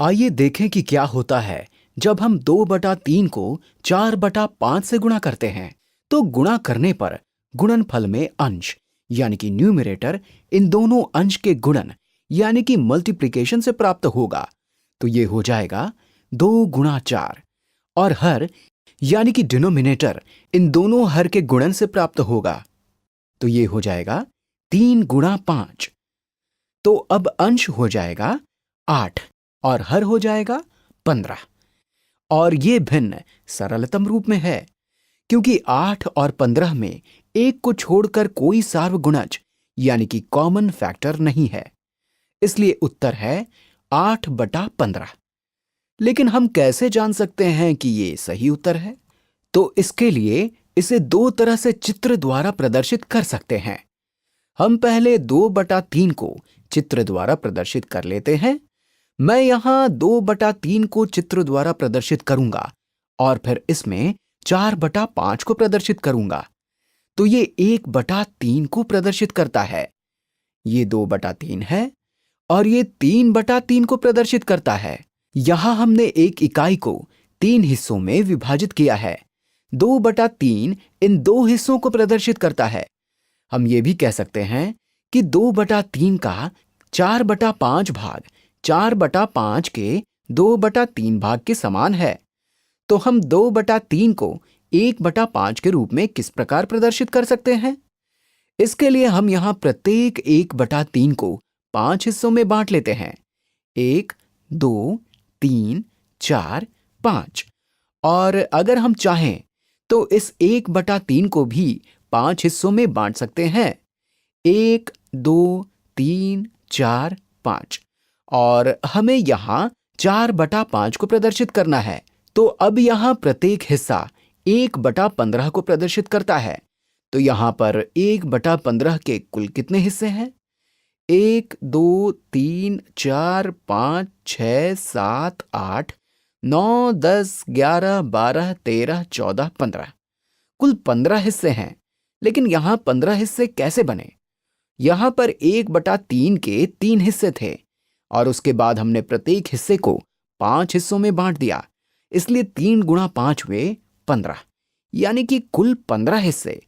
आइए देखें कि क्या होता है जब हम 2/3 को 4/5 से गुणा करते हैं। तो गुणा करने पर गुणनफल में अंश यानी कि न्यूमरेटर इन दोनों अंश के गुणन यानी कि मल्टीप्लिकेशन से प्राप्त होगा। तो ये हो जाएगा 2 × 4 और हर यानी कि डिनोमिनेटर इन दोनों हर के गुणन से प्राप्त होगा। तो ये हो जाएगा 3 × 5। तो अब अंश हो जाएगा 8 और हर हो जाएगा 15। और ये भिन्न सरलतम रूप में है क्योंकि 8 और 15 में एक को छोड़कर कोई सार्वगुणज यानी कि कॉमन फैक्टर नहीं है। इसलिए उत्तर है 8/15। लेकिन हम कैसे जान सकते हैं कि ये सही उत्तर है? तो इसके लिए इसे दो तरह से चित्र द्वारा प्रदर्शित कर सकते हैं। हम पहले 2/3 को चित्र द्वारा प्रदर्शित कर लेते हैं। मैं यहां 2/3 को चित्र द्वारा प्रदर्शित करूंगा और फिर इसमें 4/5 को प्रदर्शित करूंगा। तो ये 1/3 को प्रदर्शित करता है। ये 2/3 है और ये 3/3 को प्रदर्शित करता है। यहां हमने एक इकाई को 3 हिस्सों में विभाजित किया है। 2/3 इन 2 हिस्सों को प्रदर्शित करता है। हम ये भी कह सकते हैं कि 2/3 का 4/5 भाग 4/5 के 2/3 भाग के समान है। तो हम 2/3 को 1/5 के रूप में किस प्रकार प्रदर्शित कर सकते हैं? इसके लिए हम यहां प्रत्येक 1/3 को 5 हिस्सों में बांट लेते हैं। 1, 2, 3, 4, 5। और अगर हम चाहें तो इस 1/3 को भी 5 हिस्सों में बांट सकते हैं। 1, 2, 3, 4, 5। और हमें यहां 4/5 को प्रदर्शित करना है। तो अब यहां प्रत्येक हिस्सा 1/15 को प्रदर्शित करता है। तो यहां पर 1/15 के कुल कितने हिस्से हैं? 1, 2, 3, 4, 5, 6, 7, 8, 9, 10, 11, 12, 13, 14, 15। कुल 15 हिस्से हैं। लेकिन यहां 15 हिस्से कैसे बने? यहां पर 1/3 के 3 हिस्से थे और उसके बाद हमने प्रत्येक हिस्से को 5 हिस्सों में बांट दिया। इसलिए 3 × 5 हुए 15 यानी कि कुल 15 हिस्से।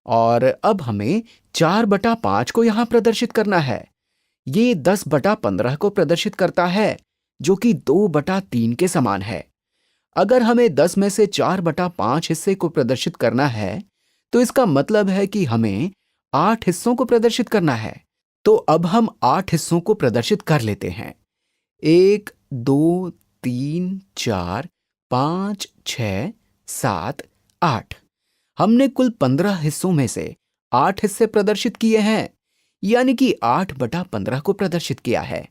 और अब हमें 4/5 को यहां प्रदर्शित करना है। ये 10/15 को प्रदर्शित करता है जो कि 2/3 के समान है। अगर हमें 10 में से 4/5 हिस्से को प्रदर्शित करना है तो इसका मतलब है कि हमें 8 हिस्सों को प्रदर्शित करना है। तो अब हम 8 हिस्सों को प्रदर्शित कर लेते हैं। 1, 2, 3, 4, 5, 6, 7, 8। हमने कुल 15 हिस्सों में से 8 हिस्से प्रदर्शित किए हैं यानी कि 8/15 को प्रदर्शित किया है।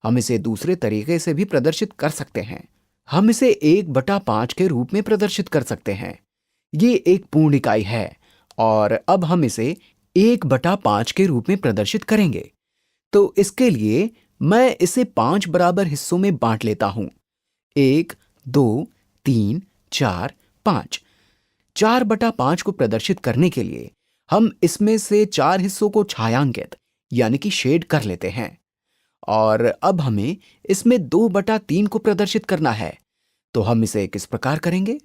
हम इसे दूसरे तरीके से भी प्रदर्शित कर सकते हैं। हम इसे 1/5 के रूप में प्रदर्शित कर सकते हैं। ये एक पूर्ण इकाई है और अब हम इसे 1/5 के रूप में प्रदर्शित करेंगे। तो इसके लिए मैं इसे 5 बराबर हिस्सों में बांट लेता हूं। 1, 2, 3, 4, 5। 4/5 को प्रदर्शित करने के लिए हम इसमें से 4 हिस्सों को छायांकित यानी कि शेड कर लेते हैं। और अब हमें इसमें 2/3 को प्रदर्शित करना है। तो हम इसे किस प्रकार करेंगे?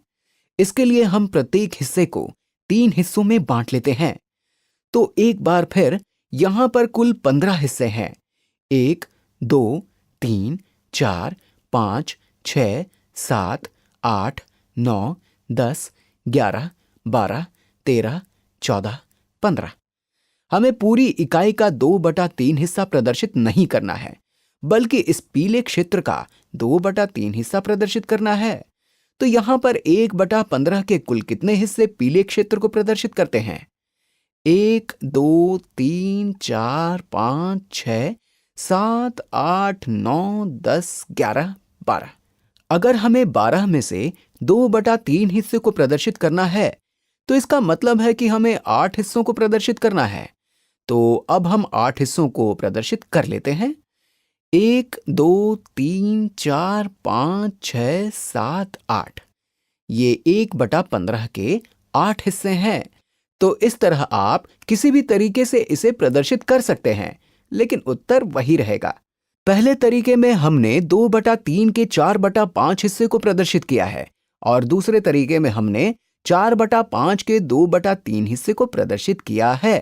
इसके लिए हम प्रत्येक हिस्से को 3 हिस्सों में बांट लेते हैं। तो एक बार फिर यहां पर कुल 15 हिस्से हैं। 1, 2, 3, 4, 5, 6, 7, 8, 9, 10, 11, 12, 13, 14, 15। हमें पूरी इकाई का 2/3 हिस्सा प्रदर्शित नहीं करना है, बल्कि इस पीले क्षेत्र का 2/3 हिस्सा प्रदर्शित करना है। तो यहां पर 1/15 के कुल कितने हिस्से पीले क्षेत्र को प्रदर्शित करते हैं? 1, 2, 3, 4, 5, 6, 7, 8, 9, 10, 11, 12। अगर हमें 12 में से 2/3 हिस्से को प्रदर्शित करना है तो इसका मतलब है कि हमें 8 हिस्सों को प्रदर्शित करना है। तो अब हम 8 हिस्सों को प्रदर्शित कर लेते हैं। 1, 2, 3, 4, 5, 6, 7, 8। ये 1/15 के 8 हिस्से हैं। तो इस तरह आप किसी भी तरीके से इसे प्रदर्शित कर सकते हैं, लेकिन उत्तर वही रहेगा। पहले तरीके में हमने 2/3 के 4/5 हिस्से को प्रदर्शित किया है और दूसरे तरीके में हमने 4/5 के 2/3 हिस्से को प्रदर्शित किया है।